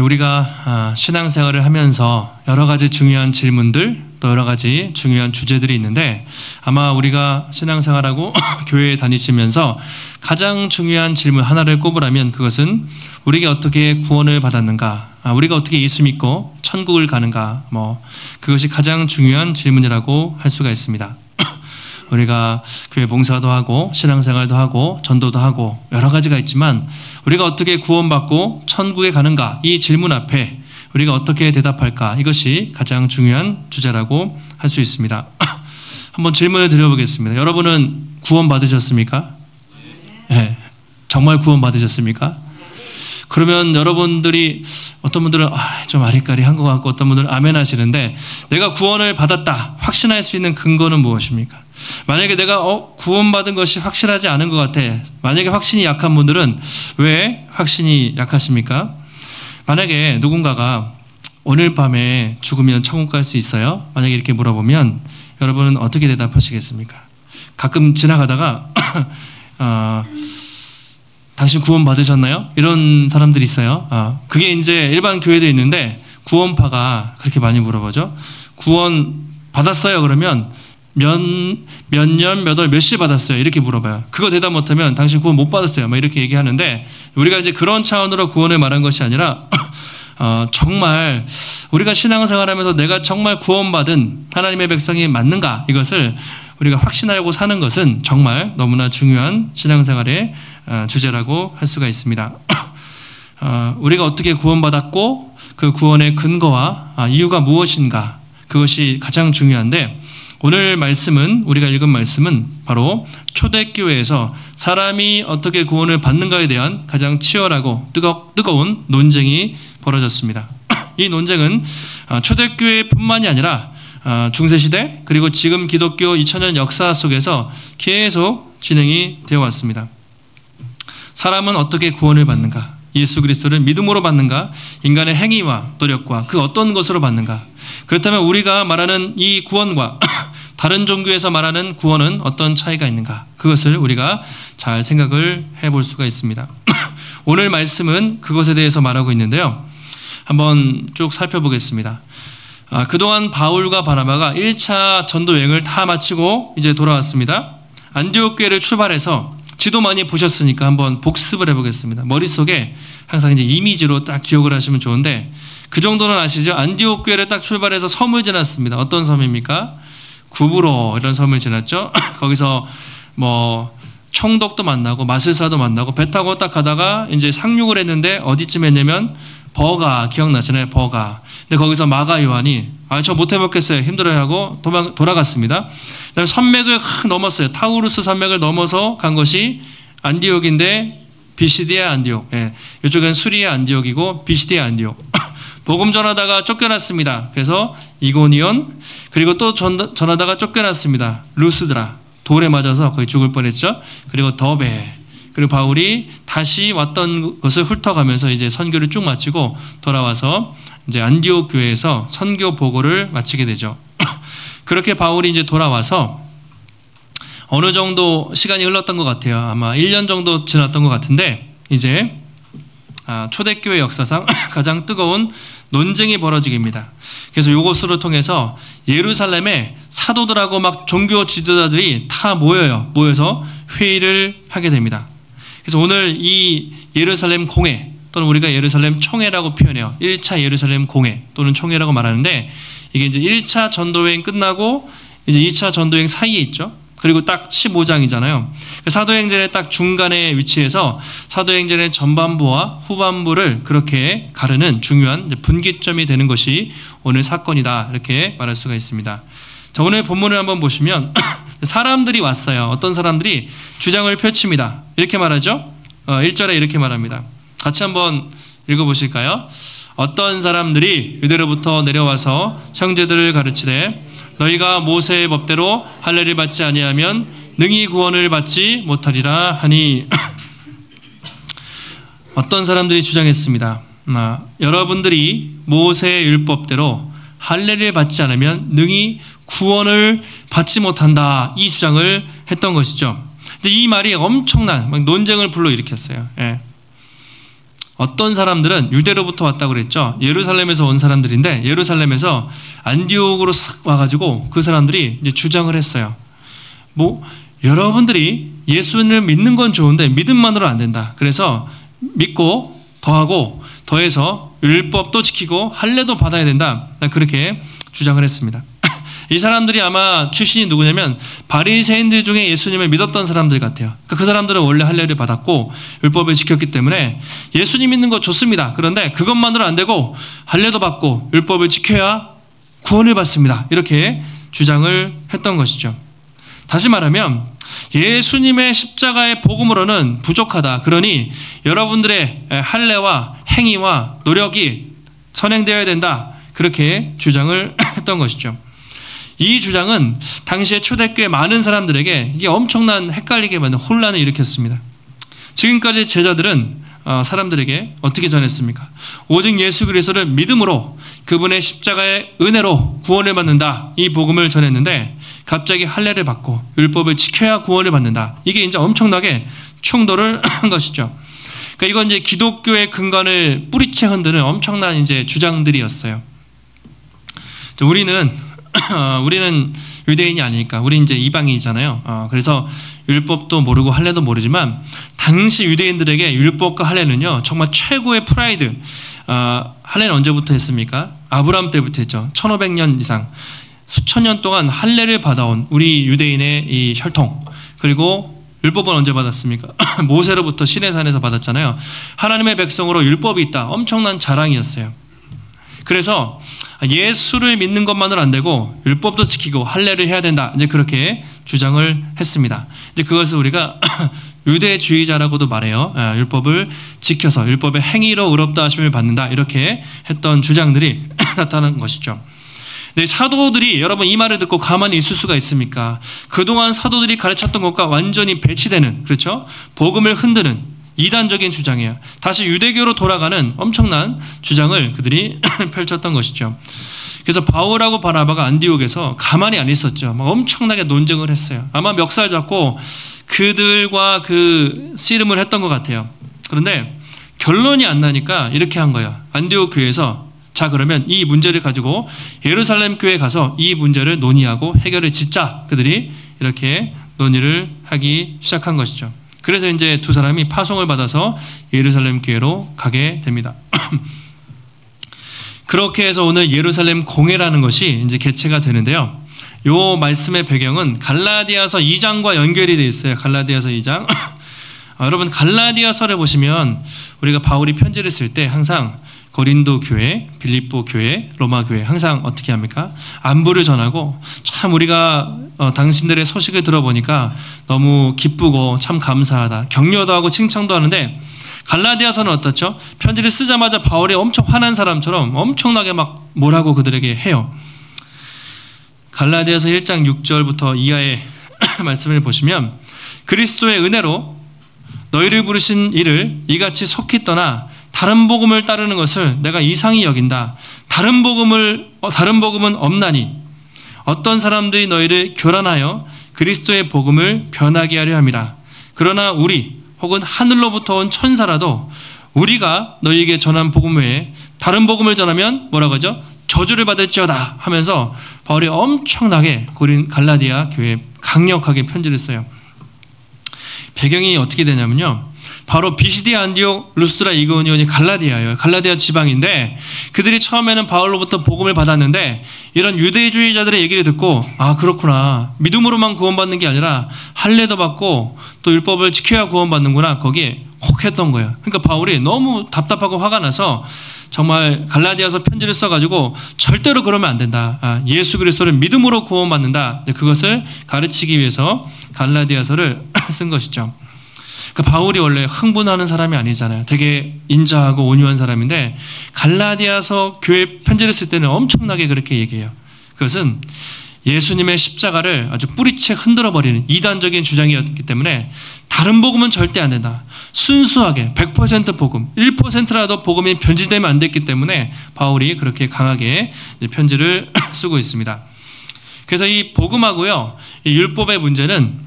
우리가 신앙생활을 하면서 여러 가지 중요한 질문들, 또 여러 가지 중요한 주제들이 있는데, 아마 우리가 신앙생활하고 교회에 다니시면서 가장 중요한 질문 하나를 꼽으라면 그것은 우리가 어떻게 구원을 받았는가, 우리가 어떻게 예수 믿고 천국을 가는가, 그것이 가장 중요한 질문이라고 할 수가 있습니다. 우리가 교회 봉사도 하고 신앙생활도 하고 전도도 하고 여러 가지가 있지만, 우리가 어떻게 구원받고 천국에 가는가, 이 질문 앞에 우리가 어떻게 대답할까, 이것이 가장 중요한 주제라고 할 수 있습니다. 한번 질문을 드려보겠습니다. 여러분은 구원받으셨습니까? 네. 정말 구원받으셨습니까? 그러면 여러분들이, 어떤 분들은 좀 아리까리한 것 같고 어떤 분들은 아멘 하시는데, 내가 구원을 받았다 확신할 수 있는 근거는 무엇입니까? 만약에 내가 구원받은 것이 확실하지 않은 것 같아, 만약에 확신이 약한 분들은 왜 확신이 약하십니까? 만약에 누군가가 오늘 밤에 죽으면 천국 갈 수 있어요? 만약에 이렇게 물어보면 여러분은 어떻게 대답하시겠습니까? 가끔 지나가다가 당신 구원 받으셨나요? 이런 사람들이 있어요. 그게 이제 일반 교회도 있는데 구원파가 그렇게 많이 물어보죠. 구원 받았어요? 그러면 몇 년, 몇 월, 몇 시 받았어요? 이렇게 물어봐요. 그거 대답 못하면 당신 구원 못 받았어요. 이렇게 얘기하는데, 우리가 이제 그런 차원으로 구원을 말한 것이 아니라 정말 우리가 신앙생활하면서 내가 정말 구원받은 하나님의 백성이 맞는가, 이것을 우리가 확신하고 사는 것은 정말 너무나 중요한 신앙생활의 주제라고 할 수가 있습니다. 우리가 어떻게 구원받았고 그 구원의 근거와 이유가 무엇인가, 그것이 가장 중요한데, 오늘 말씀은, 우리가 읽은 말씀은 바로 초대교회에서 사람이 어떻게 구원을 받는가에 대한 가장 치열하고 뜨거운 논쟁이 벌어졌습니다. 이 논쟁은 초대교회뿐만이 아니라 중세시대, 그리고 지금 기독교 2000년 역사 속에서 계속 진행이 되어 왔습니다. 사람은 어떻게 구원을 받는가? 예수 그리스도를 믿음으로 받는가? 인간의 행위와 노력과 그 어떤 것으로 받는가? 그렇다면 우리가 말하는 이 구원과 다른 종교에서 말하는 구원은 어떤 차이가 있는가? 그것을 우리가 잘 생각을 해볼 수가 있습니다. 오늘 말씀은 그것에 대해서 말하고 있는데요. 한번 쭉 살펴보겠습니다. 그동안 바울과 바나바가 1차 전도 여행을 다 마치고 이제 돌아왔습니다. 안디옥 교회를 출발해서, 지도 많이 보셨으니까 한번 복습을 해보겠습니다. 머릿속에 항상 이제 이미지로 딱 기억을 하시면 좋은데, 그 정도는 아시죠? 안디옥 교회를 딱 출발해서 섬을 지났습니다. 어떤 섬입니까? 구브로, 이런 섬을 지났죠. 거기서 총독도 만나고 마술사도 만나고 배 타고 딱 가다가 이제 상륙을 했는데, 어디쯤 했냐면 버가, 기억나시나요? 버가. 근데 거기서 마가 요한이 저 못 해먹겠어요, 힘들어하고 돌아갔습니다. 그다음에 산맥을 넘었어요. 타우루스 산맥을 넘어서 간 것이 안디옥인데, 비시디아 안디옥. 이쪽은 수리아 안디옥이고 비시디아 안디옥. 복음 전하다가 쫓겨났습니다. 그래서 이고니온, 그리고 또 전하다가 쫓겨났습니다. 루스드라, 돌에 맞아서 거의 죽을 뻔했죠. 그리고 더베, 그리고 바울이 다시 왔던 것을 훑어가면서 이제 선교를 쭉 마치고 돌아와서 이제 안디옥 교회에서 선교 보고를 마치게 되죠. 그렇게 바울이 이제 돌아와서 어느 정도 시간이 흘렀던 것 같아요. 아마 1년 정도 지났던 것 같은데, 이제 초대교회 역사상 가장 뜨거운 논쟁이 벌어지게입니다. 그래서 이것으로 통해서 예루살렘에 사도들하고 막 종교 지도자들이 다 모여서 회의를 하게 됩니다. 그래서 오늘 이 예루살렘 공회, 또는 우리가 예루살렘 총회라고 표현해요. 1차 예루살렘 공회 또는 총회라고 말하는데, 이게 이제 1차 전도여행 끝나고 이제 2차 전도여행 사이에 있죠. 그리고 딱 15장이잖아요. 사도행전의 딱 중간에 위치해서 사도행전의 전반부와 후반부를 그렇게 가르는 중요한 분기점이 되는 것이 오늘 사건이다, 이렇게 말할 수가 있습니다. 자, 오늘 본문을 한번 보시면 사람들이 왔어요. 어떤 사람들이 주장을 펼칩니다. 이렇게 말하죠. 1절에 이렇게 말합니다. 같이 한번 읽어보실까요? 어떤 사람들이 유대로부터 내려와서 형제들을 가르치되, 너희가 모세의 법대로 할례를 받지 아니하면 능히 구원을 받지 못하리라 하니. 어떤 사람들이 주장했습니다. 여러분들이 모세의 율법대로 할례를 받지 않으면 능히 구원을 받지 못한다, 이 주장을 했던 것이죠. 이 말이 엄청난 논쟁을 불러일으켰어요. 어떤 사람들은 유대로부터 왔다고 그랬죠. 예루살렘에서 온 사람들인데 예루살렘에서 안디옥으로 싹 와가지고 그 사람들이 이제 주장을 했어요. 여러분들이 예수를 믿는 건 좋은데 믿음만으로 안 된다. 그래서 믿고 더하고 더해서 율법도 지키고 할례도 받아야 된다. 그렇게 주장을 했습니다. 이 사람들이 아마 출신이 누구냐면 바리새인들 중에 예수님을 믿었던 사람들 같아요. 그 사람들은 원래 할례를 받았고 율법을 지켰기 때문에 예수님 믿는 거 좋습니다. 그런데 그것만으로 안 되고 할례도 받고 율법을 지켜야 구원을 받습니다. 이렇게 주장을 했던 것이죠. 다시 말하면 예수님의 십자가의 복음으로는 부족하다. 그러니 여러분들의 할례와 행위와 노력이 선행되어야 된다. 그렇게 주장을 했던 것이죠. 이 주장은 당시에 초대교회 많은 사람들에게 이게 엄청난 헷갈리게 만든 혼란을 일으켰습니다. 지금까지 제자들은 사람들에게 어떻게 전했습니까? 오직 예수 그리스도를 믿음으로 그분의 십자가의 은혜로 구원을 받는다. 이 복음을 전했는데 갑자기 할례를 받고 율법을 지켜야 구원을 받는다. 이게 이제 엄청나게 충돌을 한 것이죠. 그러니까 이건 이제 기독교의 근간을 뿌리채 흔드는 엄청난 이제 주장들이었어요. 우리는 유대인이 아니니까 우리 이제 이방인이잖아요. 그래서 율법도 모르고 할례도 모르지만 당시 유대인들에게 율법과 할례는요 정말 최고의 프라이드. 할례는 언제부터 했습니까? 아브라함 때부터 했죠. 1500년 이상 수천 년 동안 할례를 받아온 우리 유대인의 이 혈통. 그리고 율법은 언제 받았습니까? 모세로부터 시내산에서 받았잖아요. 하나님의 백성으로 율법이 있다. 엄청난 자랑이었어요. 그래서 예수를 믿는 것만으로 안 되고 율법도 지키고 할례를 해야 된다. 이제 그렇게 주장을 했습니다. 이제 그것을 우리가 유대주의자라고도 말해요. 율법을 지켜서 율법의 행위로 의롭다 하심을 받는다. 이렇게 했던 주장들이 나타난 것이죠. 네, 사도들이 여러분 이 말을 듣고 가만히 있을 수가 있습니까? 그동안 사도들이 가르쳤던 것과 완전히 배치되는, 그렇죠? 복음을 흔드는 이단적인 주장이에요. 다시 유대교로 돌아가는 엄청난 주장을 그들이 펼쳤던 것이죠. 그래서 바울하고 바나바가 안디옥에서 가만히 안 있었죠. 막 엄청나게 논쟁을 했어요. 아마 멱살 잡고 그들과 그 씨름을 했던 것 같아요. 그런데 결론이 안 나니까 이렇게 한 거예요. 안디옥 교회에서 자 그러면 이 문제를 가지고 예루살렘 교회에 가서 이 문제를 논의하고 해결을 짓자. 그들이 이렇게 논의를 하기 시작한 것이죠. 그래서 이제 두 사람이 파송을 받아서 예루살렘 교회로 가게 됩니다. 그렇게 해서 오늘 예루살렘 공회라는 것이 이제 개최가 되는데요. 요 말씀의 배경은 갈라디아서 2장과 연결이 되어 있어요. 갈라디아서 2장. 여러분 갈라디아서를 보시면 우리가 바울이 편지를 쓸 때 항상 고린도 교회, 빌립보 교회, 로마 교회 항상 어떻게 합니까? 안부를 전하고 참 우리가 당신들의 소식을 들어보니까 너무 기쁘고 참 감사하다. 격려도 하고 칭찬도 하는데 갈라디아서는 어떻죠? 편지를 쓰자마자 바울이 엄청 화난 사람처럼 엄청나게 막 뭐라고 그들에게 해요. 갈라디아서 1장 6절부터 이하의 말씀을 보시면 그리스도의 은혜로 너희를 부르신 이를 이같이 속히 떠나 다른 복음을 따르는 것을 내가 이상히 여긴다. 다른 복음은 없나니 어떤 사람들이 너희를 교란하여 그리스도의 복음을 변하게 하려 함이라. 그러나 우리 혹은 하늘로부터 온 천사라도 우리가 너희에게 전한 복음 외에 다른 복음을 전하면 뭐라고 하죠? 저주를 받을지어다 하면서 바울이 엄청나게 갈라디아 교회에 강력하게 편지를 써요. 배경이 어떻게 되냐면요. 바로 비시디아, 안디옥, 루스드라, 이고니온이 갈라디아예요. 갈라디아 지방인데 그들이 처음에는 바울로부터 복음을 받았는데 이런 유대주의자들의 얘기를 듣고 아 그렇구나. 믿음으로만 구원받는 게 아니라 할례도 받고 또 율법을 지켜야 구원받는구나. 거기에 혹했던 거예요. 그러니까 바울이 너무 답답하고 화가 나서 정말 갈라디아서 편지를 써가지고 절대로 그러면 안 된다. 예수 그리스도를 믿음으로 구원받는다. 그것을 가르치기 위해서 갈라디아서를 쓴 것이죠. 그러니까 바울이 원래 흥분하는 사람이 아니잖아요. 되게 인자하고 온유한 사람인데 갈라디아서 교회 편지를 쓸 때는 엄청나게 그렇게 얘기해요. 그것은 예수님의 십자가를 아주 뿌리채 흔들어버리는 이단적인 주장이었기 때문에 다른 복음은 절대 안 된다. 순수하게 100% 복음, 1%라도 복음이 변질되면 안 됐기 때문에 바울이 그렇게 강하게 편지를 쓰고 있습니다. 그래서 이 복음하고요, 이 율법의 문제는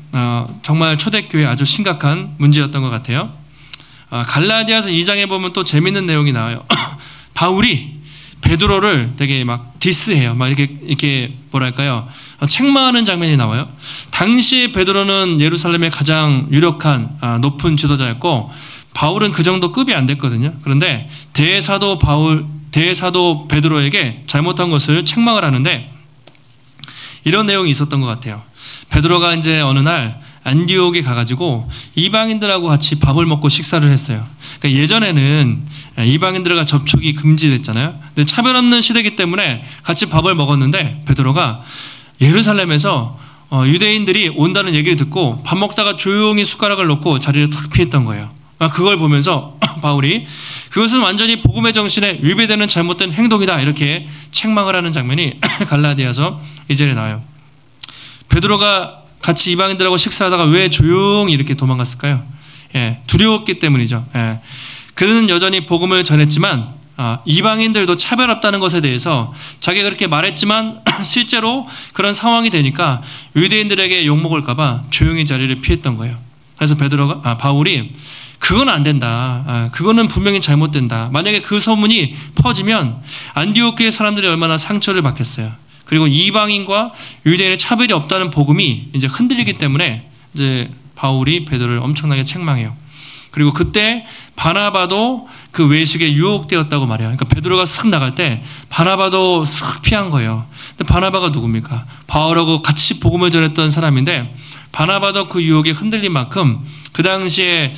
정말 초대교회에 아주 심각한 문제였던 것 같아요. 갈라디아서 2장에 보면 또 재밌는 내용이 나와요. 바울이 베드로를 되게 막 디스해요. 막 이렇게 뭐랄까요? 책망하는 장면이 나와요. 당시에 베드로는 예루살렘의 가장 유력한 높은 지도자였고 바울은 그 정도 급이 안 됐거든요. 그런데 대사도 베드로에게 잘못한 것을 책망을 하는데 이런 내용이 있었던 것 같아요. 베드로가 이제 어느 날 안디옥에 가가지고 이방인들하고 같이 밥을 먹고 식사를 했어요. 그러니까 예전에는 이방인들과 접촉이 금지됐잖아요. 근데 차별 없는 시대이기 때문에 같이 밥을 먹었는데 베드로가 예루살렘에서 유대인들이 온다는 얘기를 듣고 밥 먹다가 조용히 숟가락을 놓고 자리를 탁 피했던 거예요. 그걸 보면서 바울이 그것은 완전히 복음의 정신에 위배되는 잘못된 행동이다 이렇게 책망을 하는 장면이 갈라디아서 2절에 나와요. 베드로가 같이 이방인들하고 식사하다가 왜 조용히 이렇게 도망갔을까요? 두려웠기 때문이죠. 그는 여전히 복음을 전했지만 이방인들도 차별 없다는 것에 대해서 자기가 그렇게 말했지만 실제로 그런 상황이 되니까 유대인들에게 욕먹을까 봐 조용히 자리를 피했던 거예요. 그래서 바울이 그건 안 된다. 그거는 분명히 잘못된다. 만약에 그 소문이 퍼지면 안디옥 교회 사람들이 얼마나 상처를 받겠어요. 그리고 이방인과 유대인의 차별이 없다는 복음이 이제 흔들리기 때문에 이제 바울이 베드로를 엄청나게 책망해요. 그리고 그때 바나바도 그 외식에 유혹되었다고 말해요. 그러니까 베드로가 쓱 나갈 때 바나바도 쓱 피한 거예요. 근데 바나바가 누굽니까? 바울하고 같이 복음을 전했던 사람인데 바나바도 그 유혹에 흔들린 만큼 그 당시에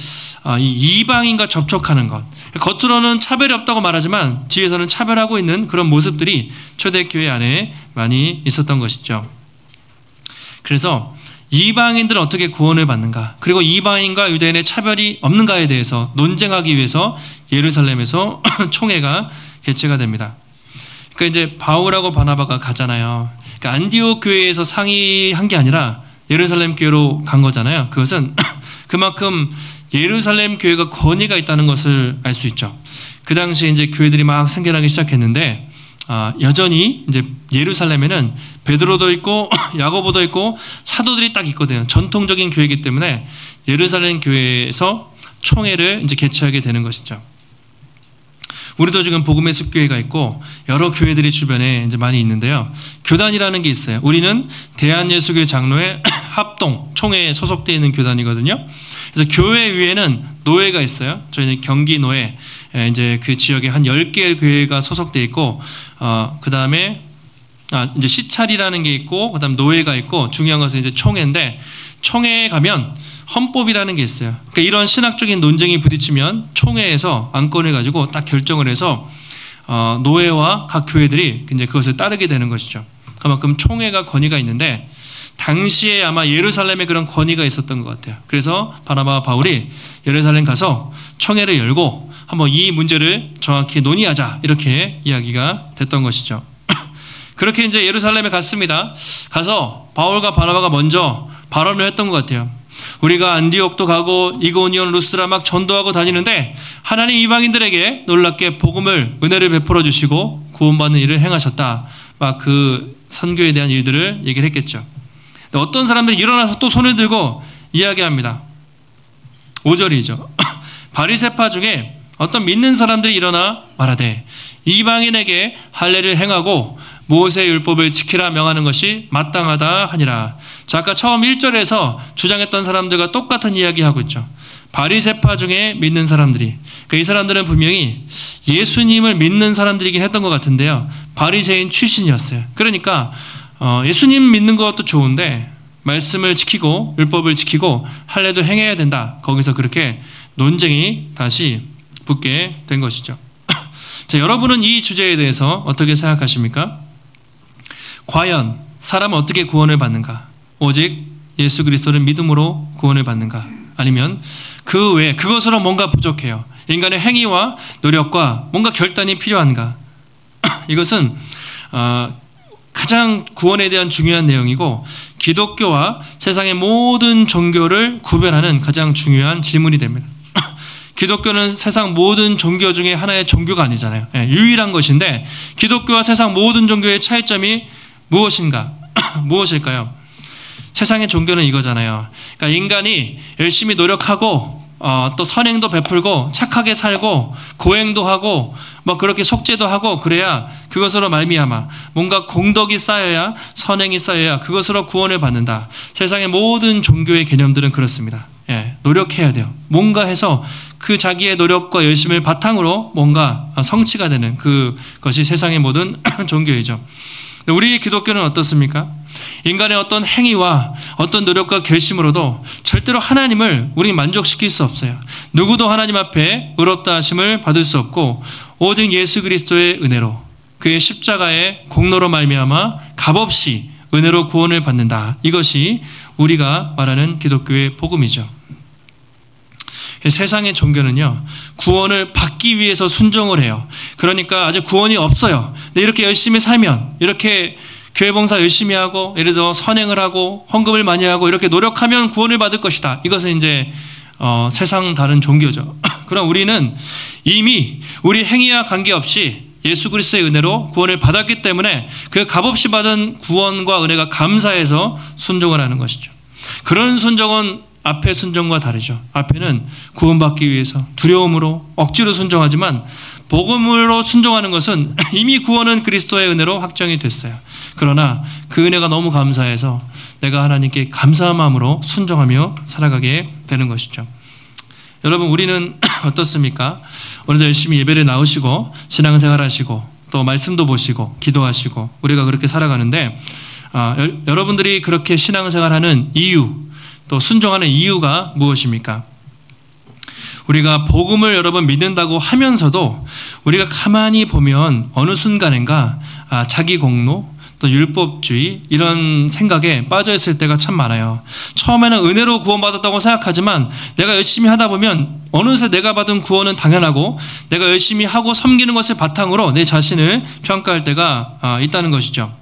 이 이방인과 접촉하는 것, 겉으로는 차별이 없다고 말하지만 뒤에서는 차별하고 있는 그런 모습들이 초대교회 안에 많이 있었던 것이죠. 그래서 이방인들은 어떻게 구원을 받는가, 그리고 이방인과 유대인의 차별이 없는가에 대해서 논쟁하기 위해서 예루살렘에서 총회가 개최가 됩니다. 그러니까 이제 바울하고 바나바가 가잖아요. 그러니까 안디옥 교회에서 상의한 게 아니라 예루살렘 교회로 간 거잖아요. 그것은 그만큼 예루살렘 교회가 권위가 있다는 것을 알 수 있죠. 그 당시에 이제 교회들이 막 생겨나기 시작했는데 여전히 이제 예루살렘에는 베드로도 있고 야고보도 있고 사도들이 딱 있거든요. 전통적인 교회이기 때문에 예루살렘 교회에서 총회를 이제 개최하게 되는 것이죠. 우리도 지금 복음의 숲교회가 있고 여러 교회들이 주변에 이제 많이 있는데요. 교단이라는 게 있어요. 우리는 대한예수교회 장로회 합동 총회에 소속되어 있는 교단이거든요. 그래서 교회 위에는 노회가 있어요. 저희는 경기 노회, 이제 그 지역에 한 10개의 교회가 소속되어 있고, 그 다음에 이제 시찰이라는 게 있고, 그 다음 노회가 있고, 중요한 것은 이제 총회인데, 총회에 가면 헌법이라는 게 있어요. 그러니까 이런 신학적인 논쟁이 부딪히면 총회에서 안건을 가지고 딱 결정을 해서 노회와 각 교회들이 이제 그것을 따르게 되는 것이죠. 그만큼 총회가 권위가 있는데 당시에 아마 예루살렘에 그런 권위가 있었던 것 같아요. 그래서 바나바와 바울이 예루살렘 가서 총회를 열고 한번 이 문제를 정확히 논의하자 이렇게 이야기가 됐던 것이죠. 그렇게 이제 예루살렘에 갔습니다. 가서 바울과 바나바가 먼저 발언을 했던 것 같아요. 우리가 안디옥도 가고 이고니온 루스드라 막 전도하고 다니는데 하나님 이방인들에게 놀랍게 복음을 은혜를 베풀어 주시고 구원받는 일을 행하셨다. 막 그 선교에 대한 일들을 얘기를 했겠죠. 어떤 사람들이 일어나서 또 손을 들고 이야기합니다. 5절이죠. 바리새파 중에 어떤 믿는 사람들이 일어나 말하되 이방인에게 할례를 행하고 모세의 율법을 지키라 명하는 것이 마땅하다 하니라. 자, 아까 처음 1절에서 주장했던 사람들과 똑같은 이야기하고 있죠. 바리새파 중에 믿는 사람들이, 그러니까 이 사람들은 분명히 예수님을 믿는 사람들이긴 했던 것 같은데요, 바리새인 출신이었어요. 그러니까 예수님 믿는 것도 좋은데 말씀을 지키고 율법을 지키고 할례도 행해야 된다. 거기서 그렇게 논쟁이 다시 붙게 된 것이죠. 자, 여러분은 이 주제에 대해서 어떻게 생각하십니까? 과연 사람은 어떻게 구원을 받는가? 오직 예수 그리스도를 믿음으로 구원을 받는가? 아니면 그 외에 그것으로 뭔가 부족해요. 인간의 행위와 노력과 뭔가 결단이 필요한가? 이것은 가장 구원에 대한 중요한 내용이고 기독교와 세상의 모든 종교를 구별하는 가장 중요한 질문이 됩니다. 기독교는 세상 모든 종교 중에 하나의 종교가 아니잖아요. 유일한 것인데 기독교와 세상 모든 종교의 차이점이 무엇인가? 무엇일까요? 세상의 종교는 이거잖아요. 그러니까 인간이 열심히 노력하고 또 선행도 베풀고 착하게 살고 고행도 하고 뭐 그렇게 속죄도 하고 그래야 그것으로 말미암아 뭔가 공덕이 쌓여야 선행이 쌓여야 그것으로 구원을 받는다. 세상의 모든 종교의 개념들은 그렇습니다. 예, 노력해야 돼요. 뭔가 해서 그 자기의 노력과 열심을 바탕으로 뭔가 성취가 되는 그것이 세상의 모든 종교이죠. 우리 기독교는 어떻습니까? 인간의 어떤 행위와 어떤 노력과 결심으로도 절대로 하나님을 우리 만족시킬 수 없어요. 누구도 하나님 앞에 의롭다 하심을 받을 수 없고 오직 예수 그리스도의 은혜로 그의 십자가의 공로로 말미암아 값없이 은혜로 구원을 받는다. 이것이 우리가 말하는 기독교의 복음이죠. 세상의 종교는요, 구원을 받기 위해서 순종을 해요. 그러니까 아직 구원이 없어요. 근데 이렇게 열심히 살면, 이렇게 교회 봉사 열심히 하고, 예를 들어 선행을 하고, 헌금을 많이 하고, 이렇게 노력하면 구원을 받을 것이다. 이것은 이제 세상 다른 종교죠. 그럼 우리는 이미 우리 행위와 관계없이 예수 그리스도의 은혜로 구원을 받았기 때문에 그 값없이 받은 구원과 은혜가 감사해서 순종을 하는 것이죠. 그런 순종은 앞의 순종과 다르죠. 앞에는 구원받기 위해서 두려움으로 억지로 순종하지만 복음으로 순종하는 것은 이미 구원은 그리스도의 은혜로 확정이 됐어요. 그러나 그 은혜가 너무 감사해서 내가 하나님께 감사한 마음으로 순종하며 살아가게 되는 것이죠. 여러분, 우리는 어떻습니까? 오늘도 열심히 예배를 나오시고 신앙생활 하시고 또 말씀도 보시고 기도하시고 우리가 그렇게 살아가는데 여러분들이 그렇게 신앙생활하는 이유 또 순종하는 이유가 무엇입니까? 우리가 복음을 여러분 믿는다고 하면서도 우리가 가만히 보면 어느 순간인가 자기 공로 또 율법주의 이런 생각에 빠져있을 때가 참 많아요. 처음에는 은혜로 구원받았다고 생각하지만 내가 열심히 하다 보면 어느새 내가 받은 구원은 당연하고 내가 열심히 하고 섬기는 것을 바탕으로 내 자신을 평가할 때가 있다는 것이죠.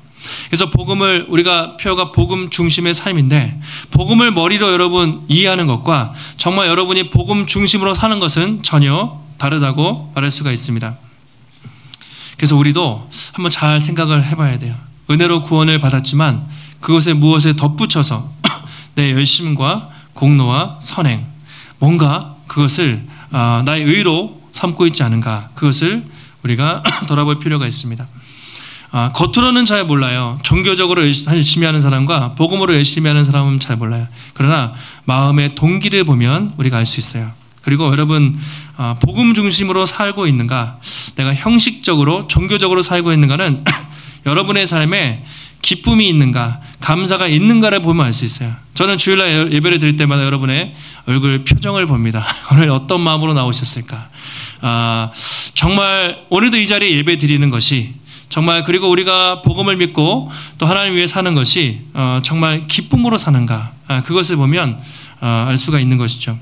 그래서 복음을 우리가 표어가 복음 중심의 삶인데 복음을 머리로 여러분 이해하는 것과 정말 여러분이 복음 중심으로 사는 것은 전혀 다르다고 말할 수가 있습니다. 그래서 우리도 한번 잘 생각을 해봐야 돼요. 은혜로 구원을 받았지만 그것에 무엇에 덧붙여서 내 열심과 공로와 선행 뭔가 그것을 나의 의로 삼고 있지 않은가 그것을 우리가 돌아볼 필요가 있습니다. 겉으로는 잘 몰라요. 종교적으로 열심히 하는 사람과 복음으로 열심히 하는 사람은 잘 몰라요. 그러나 마음의 동기를 보면 우리가 알 수 있어요. 그리고 여러분 복음 중심으로 살고 있는가 내가 형식적으로 종교적으로 살고 있는가는 여러분의 삶에 기쁨이 있는가 감사가 있는가를 보면 알 수 있어요. 저는 주일날 예배를 드릴 때마다 여러분의 얼굴 표정을 봅니다. 오늘 어떤 마음으로 나오셨을까. 정말 오늘도 이 자리에 예배 드리는 것이 정말 그리고 우리가 복음을 믿고 또 하나님 위해 사는 것이 정말 기쁨으로 사는가 그것을 보면 알 수가 있는 것이죠.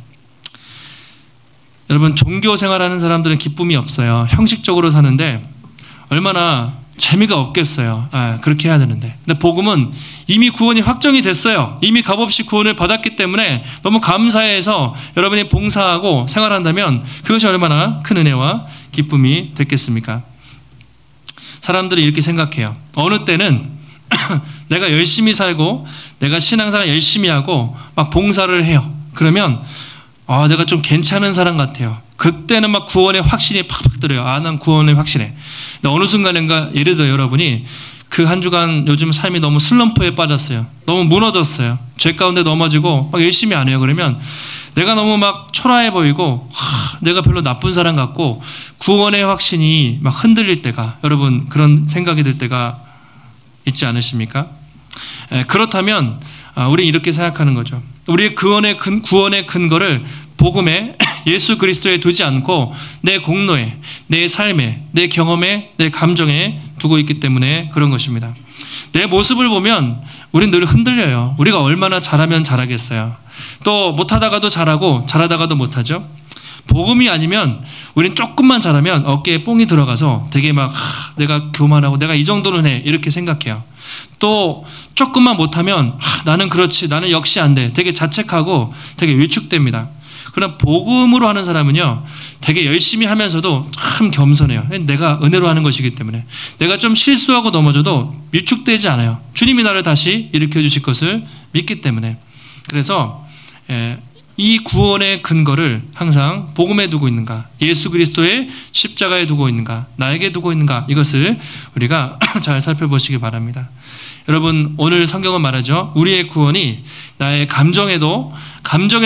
여러분 종교 생활하는 사람들은 기쁨이 없어요. 형식적으로 사는데 얼마나 재미가 없겠어요. 그렇게 해야 되는데. 근데 복음은 이미 구원이 확정이 됐어요. 이미 값없이 구원을 받았기 때문에 너무 감사해서 여러분이 봉사하고 생활한다면 그것이 얼마나 큰 은혜와 기쁨이 됐겠습니까? 사람들이 이렇게 생각해요. 어느 때는 내가 열심히 살고 내가 신앙생활 열심히 하고 막 봉사를 해요. 그러면 내가 좀 괜찮은 사람 같아요. 그때는 막 구원의 확신이 팍팍 들어요. 난 구원에 확신해. 근데 어느 순간인가 예를 들어 여러분이 그 한 주간 요즘 삶이 너무 슬럼프에 빠졌어요. 너무 무너졌어요. 죄 가운데 넘어지고 막 열심히 안 해요. 그러면 내가 너무 막 초라해 보이고 내가 별로 나쁜 사람 같고 구원의 확신이 막 흔들릴 때가 여러분 그런 생각이 들 때가 있지 않으십니까? 그렇다면 우리 이렇게 생각하는 거죠. 우리의 구원의 근거를 복음에 예수 그리스도에 두지 않고 내 공로에, 내 삶에, 내 경험에, 내 감정에 두고 있기 때문에 그런 것입니다. 내 모습을 보면 우린 늘 흔들려요. 우리가 얼마나 잘하면 잘하겠어요. 또 못하다가도 잘하고 잘하다가도 못하죠. 복음이 아니면 우린 조금만 잘하면 어깨에 뽕이 들어가서 되게 막 내가 교만하고 내가 이 정도는 해 이렇게 생각해요. 또 조금만 못하면 나는 그렇지 나는 역시 안 돼 되게 자책하고 되게 위축됩니다. 그러나 복음으로 하는 사람은요 되게 열심히 하면서도 참 겸손해요. 내가 은혜로 하는 것이기 때문에 내가 좀 실수하고 넘어져도 위축되지 않아요. 주님이 나를 다시 일으켜 주실 것을 믿기 때문에. 그래서 이 구원의 근거를 항상 복음에 두고 있는가, 예수 그리스도의 십자가에 두고 있는가, 나에게 두고 있는가, 이것을 우리가 잘 살펴보시기 바랍니다. 여러분, 오늘 성경은 말하죠. 우리의 구원이 나의 감정에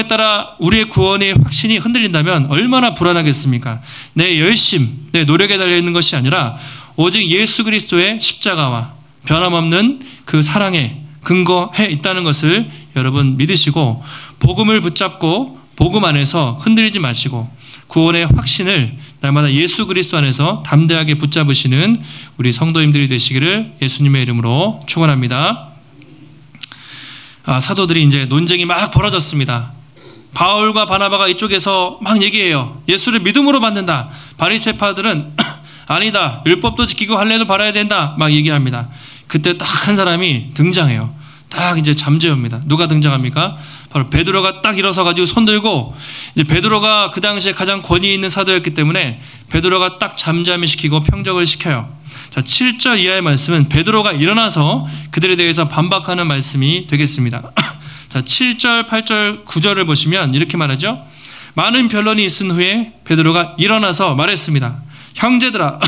따라 우리의 구원의 확신이 흔들린다면 얼마나 불안하겠습니까? 내 열심, 내 노력에 달려있는 것이 아니라 오직 예수 그리스도의 십자가와 변함없는 그 사랑에 근거해 있다는 것을 여러분 믿으시고, 복음을 붙잡고 복음 안에서 흔들리지 마시고 구원의 확신을 날마다 예수 그리스도 안에서 담대하게 붙잡으시는 우리 성도님들이 되시기를 예수님의 이름으로 축원합니다. 사도들이 이제 논쟁이 막 벌어졌습니다. 바울과 바나바가 이쪽에서 막 얘기해요. 예수를 믿음으로 받는다. 바리새파들은 아니다, 율법도 지키고 할례도 바라야 된다, 막 얘기합니다. 그때 딱 한 사람이 등장해요. 딱 이제 잠재웁니다. 누가 등장합니까? 바로 베드로가 딱 일어서 가지고 손 들고, 이제 베드로가 그 당시에 가장 권위 있는 사도였기 때문에 베드로가 딱 잠잠시키고 평정을 시켜요. 자, 7절 이하의 말씀은 베드로가 일어나서 그들에 대해서 반박하는 말씀이 되겠습니다. 자, 7절, 8절, 9절을 보시면 이렇게 말하죠. 많은 변론이 있은 후에 베드로가 일어나서 말했습니다. 형제들아,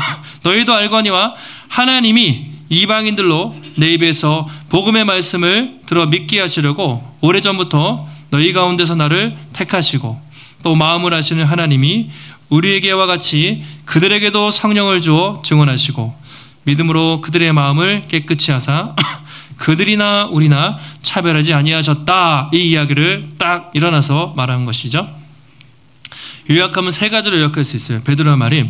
너희도 알거니와 하나님이 이방인들로 내 입에서 복음의 말씀을 들어 믿게 하시려고 오래전부터 너희 가운데서 나를 택하시고, 또 마음을 아시는 하나님이 우리에게와 같이 그들에게도 성령을 주어 증언하시고 믿음으로 그들의 마음을 깨끗이 하사 그들이나 우리나 차별하지 아니하셨다. 이 이야기를 딱 일어나서 말한 것이죠. 요약하면 세 가지로 요약할 수 있어요. 베드로의 말이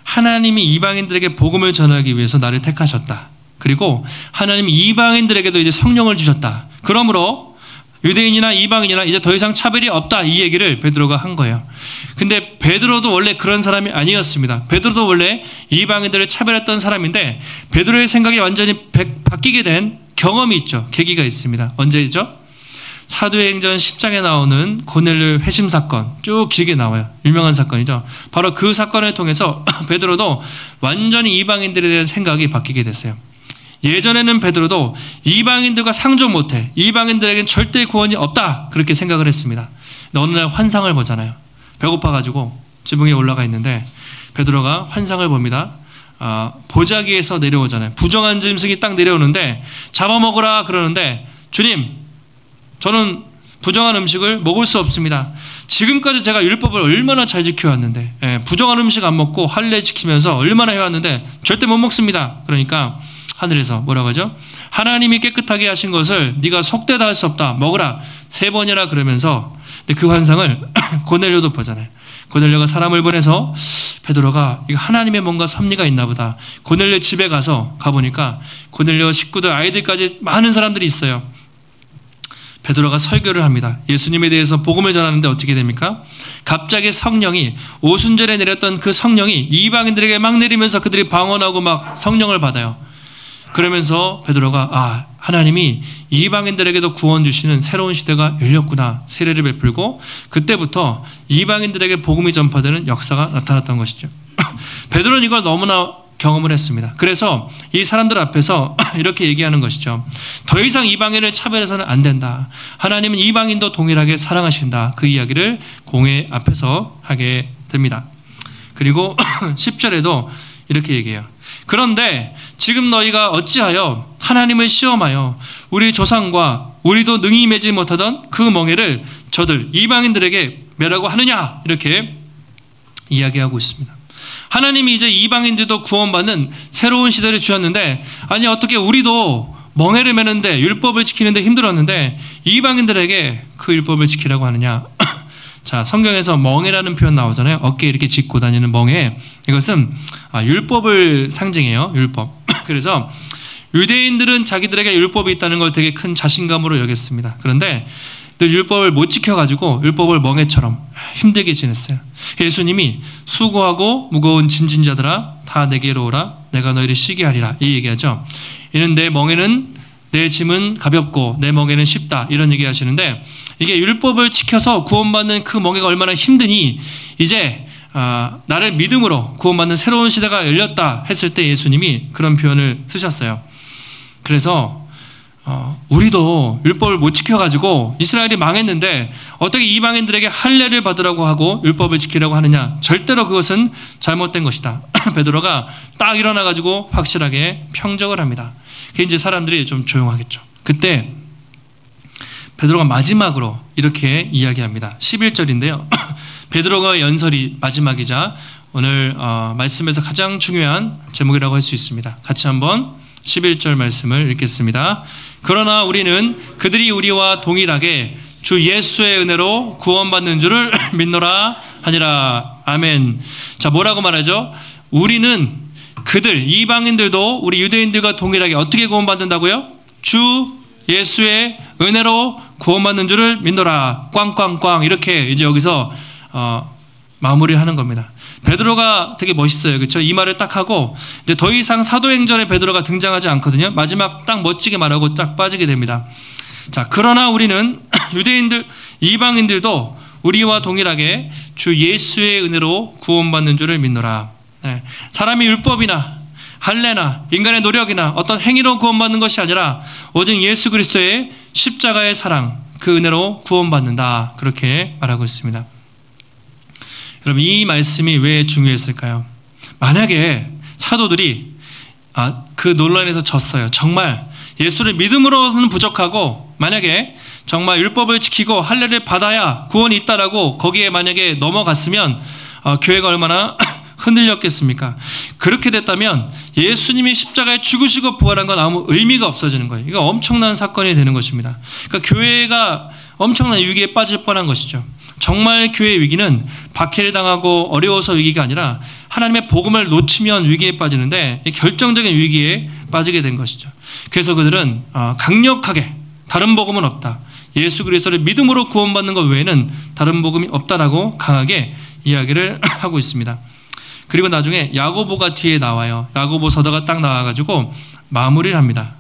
하나님이 이방인들에게 복음을 전하기 위해서 나를 택하셨다. 그리고 하나님이 이방인들에게도 이제 성령을 주셨다. 그러므로 유대인이나 이방인이나 이제 더 이상 차별이 없다. 이 얘기를 베드로가 한 거예요. 근데 베드로도 원래 그런 사람이 아니었습니다. 베드로도 원래 이방인들을 차별했던 사람인데 베드로의 생각이 완전히 바뀌게 된 경험이 있죠. 계기가 있습니다. 언제죠? 사도행전 10장에 나오는 고넬료 회심 사건, 쭉 길게 나와요. 유명한 사건이죠. 바로 그 사건을 통해서 베드로도 완전히 이방인들에 대한 생각이 바뀌게 됐어요. 예전에는 베드로도 이방인들과 상종 못해, 이방인들에겐 절대 구원이 없다, 그렇게 생각을 했습니다. 근데 어느 날 환상을 보잖아요. 배고파가지고 지붕에 올라가 있는데 베드로가 환상을 봅니다. 보자기에서 내려오잖아요. 부정한 짐승이 딱 내려오는데 잡아먹으라 그러는데, 주님, 저는 부정한 음식을 먹을 수 없습니다. 지금까지 제가 율법을 얼마나 잘 지켜왔는데, 부정한 음식 안 먹고 할례 지키면서 얼마나 해왔는데 절대 못 먹습니다. 그러니까 하늘에서 뭐라고 하죠? 하나님이 깨끗하게 하신 것을 네가 속되다 할 수 없다. 먹으라. 3번이라 그러면서, 근데 그 환상을 고넬료도 보잖아요. 고넬료가 사람을 보내서 베드로가 이거 하나님의 뭔가 섭리가 있나 보다. 고넬료 집에 가보니까 고넬료 식구들, 아이들까지 많은 사람들이 있어요. 베드로가 설교를 합니다. 예수님에 대해서 복음을 전하는데 어떻게 됩니까? 갑자기 성령이, 오순절에 내렸던 그 성령이 이방인들에게 막 내리면서 그들이 방언하고 막 성령을 받아요. 그러면서 베드로가 하나님이 이방인들에게도 구원 주시는 새로운 시대가 열렸구나, 세례를 베풀고 그때부터 이방인들에게 복음이 전파되는 역사가 나타났던 것이죠. 베드로는 이걸 너무나 경험을 했습니다. 그래서 이 사람들 앞에서 이렇게 얘기하는 것이죠. 더 이상 이방인을 차별해서는 안 된다. 하나님은 이방인도 동일하게 사랑하신다. 그 이야기를 공회 앞에서 하게 됩니다. 그리고 10절에도 이렇게 얘기해요. 그런데 지금 너희가 어찌하여 하나님을 시험하여 우리 조상과 우리도 능히 매지 못하던 그 멍에를 저들 이방인들에게 매라고 하느냐, 이렇게 이야기하고 있습니다. 하나님이 이제 이방인들도 구원받는 새로운 시대를 주셨는데, 아니 어떻게 우리도 멍에를 매는데, 율법을 지키는데 힘들었는데 이방인들에게 그 율법을 지키라고 하느냐. 자, 성경에서 멍에라는 표현 나오잖아요. 어깨에 이렇게 짚고 다니는 멍에. 이것은 율법을 상징해요. 율법. 그래서 유대인들은 자기들에게 율법이 있다는 걸 되게 큰 자신감으로 여겼습니다. 그런데 율법을 못 지켜가지고 율법을 멍에처럼 힘들게 지냈어요. 예수님이 수고하고 무거운 짐진 자들아 다 내게로 오라, 내가 너희를 쉬게 하리라, 이 얘기하죠. 이는 내 짐은 가볍고 내 멍에는 쉽다, 이런 얘기 하시는데, 이게 율법을 지켜서 구원받는 그 멍에가 얼마나 힘드니 이제 나를 믿음으로 구원받는 새로운 시대가 열렸다 했을 때 예수님이 그런 표현을 쓰셨어요. 그래서 우리도 율법을 못 지켜가지고 이스라엘이 망했는데 어떻게 이방인들에게 할례를 받으라고 하고 율법을 지키라고 하느냐. 절대로 그것은 잘못된 것이다. 베드로가 딱 일어나가지고 확실하게 평정을 합니다. 그게 이제 사람들이 좀 조용하겠죠. 그때 베드로가 마지막으로 이렇게 이야기합니다. 11절인데요. 베드로가 연설이 마지막이자 오늘 말씀에서 가장 중요한 제목이라고 할 수 있습니다. 같이 한번 11절 말씀을 읽겠습니다. 그러나 우리는 그들이 우리와 동일하게 주 예수의 은혜로 구원받는 줄을 믿노라 하니라. 아멘. 자, 뭐라고 말하죠? 우리는 그들, 이방인들도 우리 유대인들과 동일하게 어떻게 구원받는다고요? 주 예수의 은혜로 구원받는 줄을 믿노라. 꽝꽝꽝 이렇게 이제 여기서 마무리하는 겁니다. 베드로가 되게 멋있어요. 그렇죠? 이 말을 딱 하고 이제 더 이상 사도행전에 베드로가 등장하지 않거든요. 마지막 딱 멋지게 말하고 딱 빠지게 됩니다. 자, 그러나 우리는 유대인들, 이방인들도 우리와 동일하게 주 예수의 은혜로 구원받는 줄을 믿노라. 네. 사람이 율법이나 할례나 인간의 노력이나 어떤 행위로 구원받는 것이 아니라 오직 예수 그리스도의 십자가의 사랑, 그 은혜로 구원받는다. 그렇게 말하고 있습니다. 여러분, 이 말씀이 왜 중요했을까요? 만약에 사도들이 그 논란에서 졌어요. 정말 예수를 믿음으로는 부족하고 만약에 정말 율법을 지키고 할례를 받아야 구원이 있다라고 거기에 만약에 넘어갔으면 교회가 얼마나 흔들렸겠습니까? 그렇게 됐다면 예수님이 십자가에 죽으시고 부활한 건 아무 의미가 없어지는 거예요. 이거 엄청난 사건이 되는 것입니다. 그러니까 교회가 엄청난 위기에 빠질 뻔한 것이죠. 정말 교회의 위기는 박해를 당하고 어려워서 위기가 아니라 하나님의 복음을 놓치면 위기에 빠지는데 결정적인 위기에 빠지게 된 것이죠. 그래서 그들은 강력하게 다른 복음은 없다. 예수 그리스도를 믿음으로 구원받는 것 외에는 다른 복음이 없다라고 강하게 이야기를 하고 있습니다. 그리고 나중에 야고보가 뒤에 나와요. 야고보 서더가 딱 나와가지고 마무리를 합니다.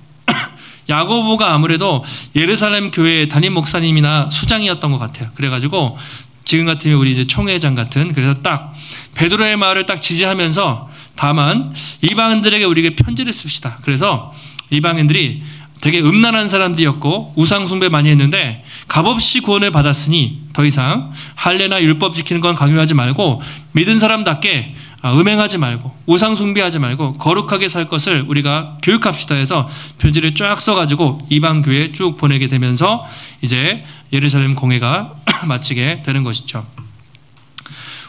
야고보가 아무래도 예루살렘 교회의 담임 목사님이나 수장이었던 것 같아요. 그래가지고 지금 같으면 우리 이제 총회장 같은, 그래서 딱 베드로의 말을 딱 지지하면서 다만 이방인들에게 우리에게 편지를 씁시다. 그래서 이방인들이 되게 음란한 사람들이었고 우상 숭배 많이 했는데 값없이 구원을 받았으니 더 이상 할례나 율법 지키는 건 강요하지 말고 믿은 사람답게 음행하지 말고 우상 숭배하지 말고 거룩하게 살 것을 우리가 교육합시다 해서 편지를 쫙 써가지고 이방 교회에 쭉 보내게 되면서 이제 예루살렘 공회가 마치게 되는 것이죠.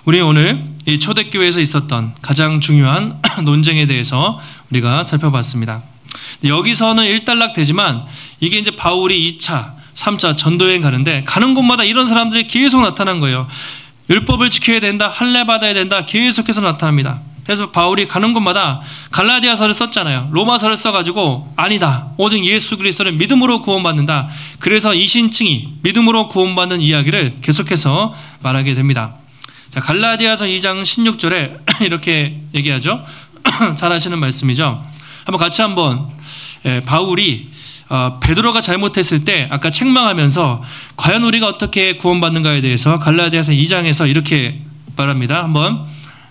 우리 오늘 이 초대교회에서 있었던 가장 중요한 논쟁에 대해서 우리가 살펴봤습니다. 여기서는 일단락 되지만 이게 이제 바울이 2차, 3차 전도여행 가는데 가는 곳마다 이런 사람들이 계속 나타난 거예요. 율법을 지켜야 된다, 할례 받아야 된다, 계속해서 나타납니다. 그래서 바울이 가는 곳마다 갈라디아서를 썼잖아요. 로마서를 써가지고 아니다, 오직 예수 그리스도를 믿음으로 구원받는다. 그래서 이신층이 믿음으로 구원받는 이야기를 계속해서 말하게 됩니다. 자, 갈라디아서 2장 16절에 이렇게 얘기하죠. 잘 아시는 말씀이죠. 한번 같이 한번 바울이 베드로가 잘못했을 때 아까 책망하면서 과연 우리가 어떻게 구원받는가에 대해서 갈라디아서 2장에서 이렇게 말합니다. 한번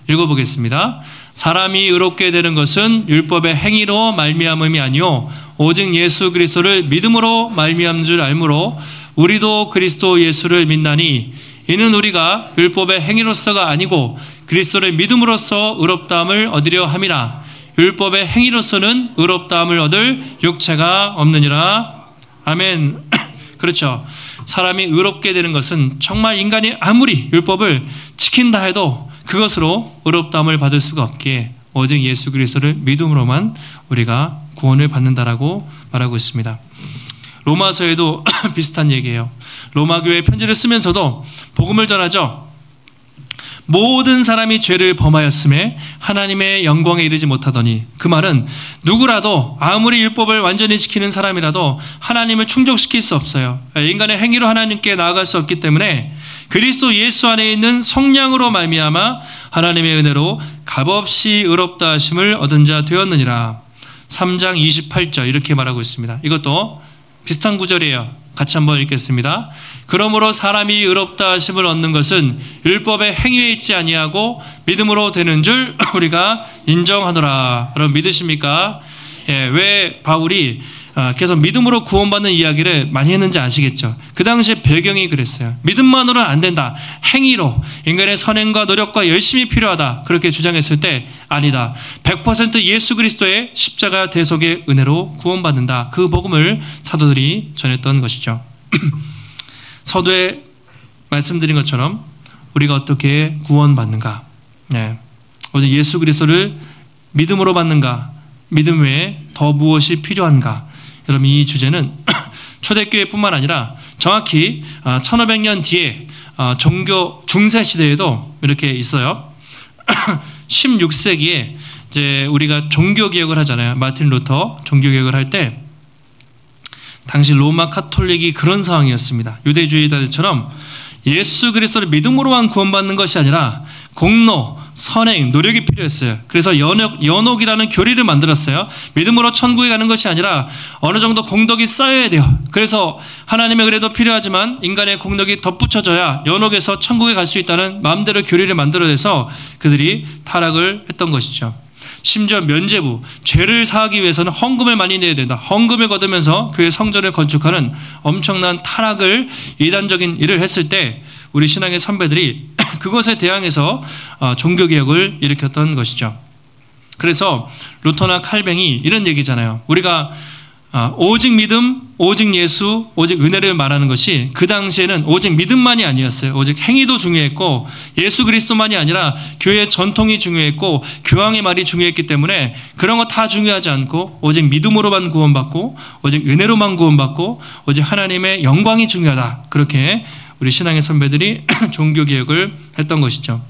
읽어보겠습니다. 사람이 의롭게 되는 것은 율법의 행위로 말미암음이 아니요 오직 예수 그리스도를 믿음으로 말미암은 줄 알므로 우리도 그리스도 예수를 믿나니 이는 우리가 율법의 행위로서가 아니고 그리스도를 믿음으로써 의롭다함을 얻으려 함이라. 율법의 행위로서는 의롭다함을 얻을 육체가 없느니라. 아멘. 그렇죠. 사람이 의롭게 되는 것은 정말 인간이 아무리 율법을 지킨다 해도 그것으로 의롭다함을 받을 수가 없기에 오직 예수 그리스도를 믿음으로만 우리가 구원을 받는다라고 말하고 있습니다. 로마서에도 비슷한 얘기예요. 로마 교회에 편지를 쓰면서도 복음을 전하죠. 모든 사람이 죄를 범하였음에 하나님의 영광에 이르지 못하더니, 그 말은 누구라도 아무리 율법을 완전히 지키는 사람이라도 하나님을 충족시킬 수 없어요. 인간의 행위로 하나님께 나아갈 수 없기 때문에 그리스도 예수 안에 있는 성령으로 말미암아 하나님의 은혜로 값없이 의롭다 하심을 얻은 자 되었느니라. 3장 28절 이렇게 말하고 있습니다. 이것도 비슷한 구절이에요. 같이 한번 읽겠습니다. 그러므로 사람이 의롭다 하심을 얻는 것은 율법의 행위에 있지 아니하고 믿음으로 되는 줄 우리가 인정하노라. 여러분 믿으십니까? 왜 바울이 계속 믿음으로 구원받는 이야기를 많이 했는지 아시겠죠? 그 당시에 배경이 그랬어요. 믿음만으로는 안 된다. 행위로 인간의 선행과 노력과 열심이 필요하다. 그렇게 주장했을 때 아니다. 100% 예수 그리스도의 십자가 대속의 은혜로 구원받는다. 그 복음을 사도들이 전했던 것이죠. 서두에 말씀드린 것처럼 우리가 어떻게 구원받는가? 네. 오직 예수 그리스도를 믿음으로 받는가? 믿음 외에 더 무엇이 필요한가? 여러분, 이 주제는 초대교회뿐만 아니라 정확히 1500년 뒤에 종교 중세 시대에도 이렇게 있어요. 16세기에 이제 우리가 종교 개혁을 하잖아요. 마틴 루터 종교 개혁을 할 때 당시 로마 카톨릭이 그런 상황이었습니다. 유대주의자들처럼 예수 그리스도를 믿음으로만 구원받는 것이 아니라 공로, 선행, 노력이 필요했어요. 그래서 연옥이라는 교리를 만들었어요. 믿음으로 천국에 가는 것이 아니라 어느 정도 공덕이 쌓여야 돼요. 그래서 하나님의 은혜도 필요하지만 인간의 공덕이 덧붙여져야 연옥에서 천국에 갈 수 있다는 마음대로 교리를 만들어내서 그들이 타락을 했던 것이죠. 심지어 면죄부, 죄를 사하기 위해서는 헌금을 많이 내야 된다. 헌금을 거두면서 교회 성전을 건축하는 엄청난 타락을, 이단적인 일을 했을 때 우리 신앙의 선배들이 그것에 대항해서 종교개혁을 일으켰던 것이죠. 그래서 루터나 칼뱅이 이런 얘기잖아요. 우리가 오직 믿음, 오직 예수, 오직 은혜를 말하는 것이 그 당시에는 오직 믿음만이 아니었어요. 오직 행위도 중요했고 예수 그리스도만이 아니라 교회의 전통이 중요했고 교황의 말이 중요했기 때문에 그런 거 다 중요하지 않고 오직 믿음으로만 구원받고 오직 은혜로만 구원받고 오직 하나님의 영광이 중요하다. 그렇게 우리 신앙의 선배들이 종교개혁을 했던 것이죠.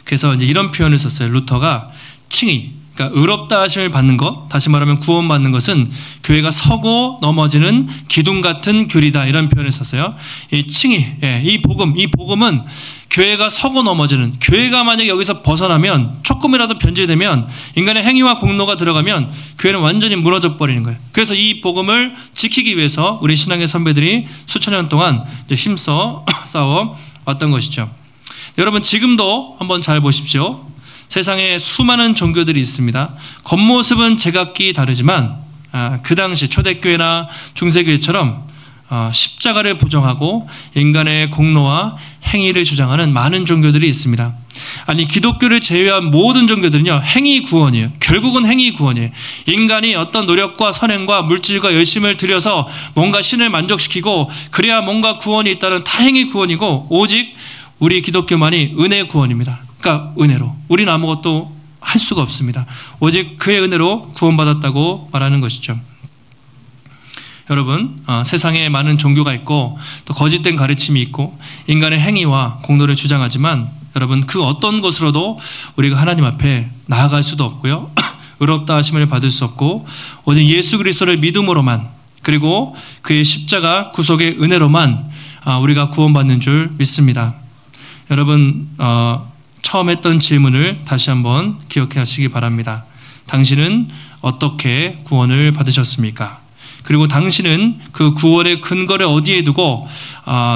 그래서 이제 이런 표현을 썼어요. 루터가 칭의, 그러니까 의롭다 하심을 받는 것, 다시 말하면 구원받는 것은 교회가 서고 넘어지는 기둥 같은 교리다, 이런 표현을 썼어요. 이 칭의, 이 복음은 교회가 서고 넘어지는, 교회가 만약에 여기서 벗어나면 조금이라도 변질되면 인간의 행위와 공로가 들어가면 교회는 완전히 무너져 버리는 거예요. 그래서 이 복음을 지키기 위해서 우리 신앙의 선배들이 수천 년 동안 힘써 싸워 왔던 것이죠. 여러분, 지금도 한번 잘 보십시오. 세상에 수많은 종교들이 있습니다. 겉모습은 제각기 다르지만 그 당시 초대교회나 중세교회처럼 십자가를 부정하고 인간의 공로와 행위를 주장하는 많은 종교들이 있습니다. 아니, 기독교를 제외한 모든 종교들은요, 행위 구원이에요. 결국은 행위 구원이에요. 인간이 어떤 노력과 선행과 물질과 열심을 들여서 뭔가 신을 만족시키고 그래야 뭔가 구원이 있다는 다 행위 구원이고 오직 우리 기독교만이 은혜 구원입니다. 그러니까 은혜로. 우리는 아무것도 할 수가 없습니다. 오직 그의 은혜로 구원받았다고 말하는 것이죠. 여러분, 세상에 많은 종교가 있고 또 거짓된 가르침이 있고 인간의 행위와 공로를 주장하지만 여러분, 그 어떤 것으로도 우리가 하나님 앞에 나아갈 수도 없고요. 의롭다 하심을 받을 수 없고 오직 예수 그리스도를 믿음으로만, 그리고 그의 십자가 구속의 은혜로만 우리가 구원받는 줄 믿습니다. 여러분, 처음 했던 질문을 다시 한번 기억해 하시기 바랍니다. 당신은 어떻게 구원을 받으셨습니까? 그리고 당신은 그 구원의 근거를 어디에 두고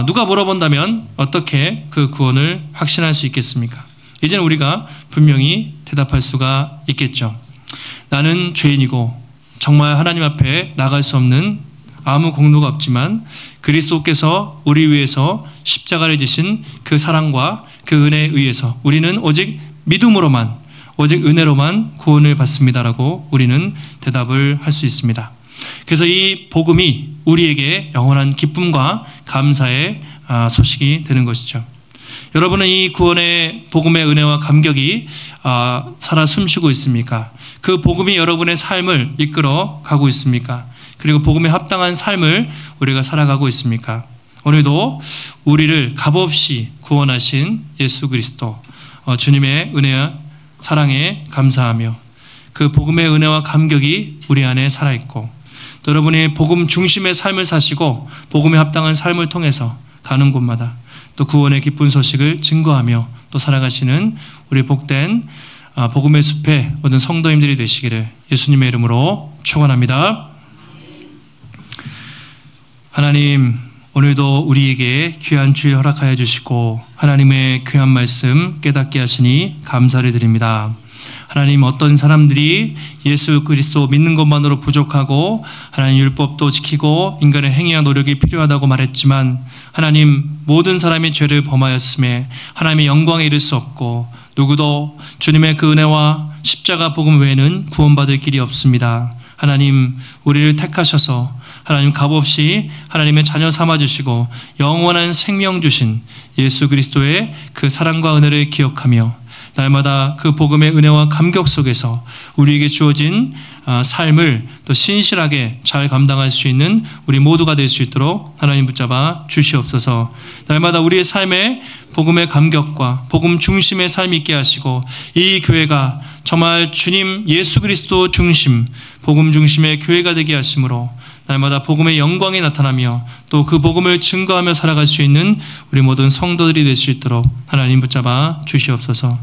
누가 물어본다면 어떻게 그 구원을 확신할 수 있겠습니까? 이제는 우리가 분명히 대답할 수가 있겠죠. 나는 죄인이고 정말 하나님 앞에 나갈 수 없는 아무 공로가 없지만 그리스도께서 우리 위해서 십자가를 지신 그 사랑과 그 은혜에 의해서 우리는 오직 믿음으로만, 오직 은혜로만 구원을 받습니다라고 우리는 대답을 할 수 있습니다. 그래서 이 복음이 우리에게 영원한 기쁨과 감사의 소식이 되는 것이죠. 여러분은 이 구원의 복음의 은혜와 감격이 살아 숨쉬고 있습니까? 그 복음이 여러분의 삶을 이끌어 가고 있습니까? 그리고 복음에 합당한 삶을 우리가 살아가고 있습니까? 오늘도 우리를 값없이 구원하신 예수 그리스도, 주님의 은혜와 사랑에 감사하며 그 복음의 은혜와 감격이 우리 안에 살아있고 또 여러분이 복음 중심의 삶을 사시고 복음에 합당한 삶을 통해서 가는 곳마다 또 구원의 기쁜 소식을 증거하며 또 살아가시는 우리 복된 복음의 숲의 모든 성도님들이 되시기를 예수님의 이름으로 축원합니다. 하나님, 오늘도 우리에게 귀한 주일 허락하여 주시고 하나님의 귀한 말씀 깨닫게 하시니 감사를 드립니다. 하나님, 어떤 사람들이 예수 그리스도 믿는 것만으로 부족하고 하나님 율법도 지키고 인간의 행위와 노력이 필요하다고 말했지만, 하나님, 모든 사람이 죄를 범하였음에 하나님의 영광에 이를 수 없고 누구도 주님의 그 은혜와 십자가 복음 외에는 구원받을 길이 없습니다. 하나님, 우리를 택하셔서 하나님 값없이 하나님의 자녀 삼아주시고 영원한 생명 주신 예수 그리스도의 그 사랑과 은혜를 기억하며 날마다 그 복음의 은혜와 감격 속에서 우리에게 주어진 삶을 또 신실하게 잘 감당할 수 있는 우리 모두가 될 수 있도록 하나님 붙잡아 주시옵소서. 날마다 우리의 삶에 복음의 감격과 복음 중심의 삶이 있게 하시고, 이 교회가 정말 주님 예수 그리스도 중심, 복음 중심의 교회가 되게 하심으로 날마다 복음의 영광이 나타나며 또 그 복음을 증거하며 살아갈 수 있는 우리 모든 성도들이 될 수 있도록 하나님 붙잡아 주시옵소서.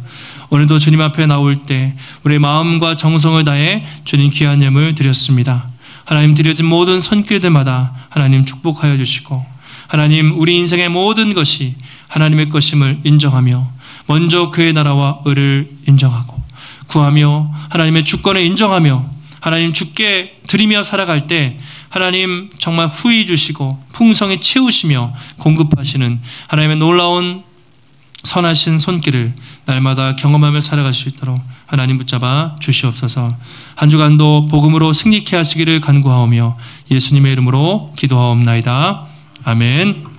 오늘도 주님 앞에 나올 때 우리의 마음과 정성을 다해 주님 귀한 예물 드렸습니다. 하나님, 드려진 모든 손길들마다 하나님 축복하여 주시고, 하나님, 우리 인생의 모든 것이 하나님의 것임을 인정하며 먼저 그의 나라와 의를 인정하고 구하며 하나님의 주권을 인정하며 하나님 주께 드리며 살아갈 때 하나님 정말 후히 주시고 풍성히 채우시며 공급하시는 하나님의 놀라운 선하신 손길을 날마다 경험하며 살아갈 수 있도록 하나님 붙잡아 주시옵소서. 한 주간도 복음으로 승리케 하시기를 간구하오며 예수님의 이름으로 기도하옵나이다. 아멘.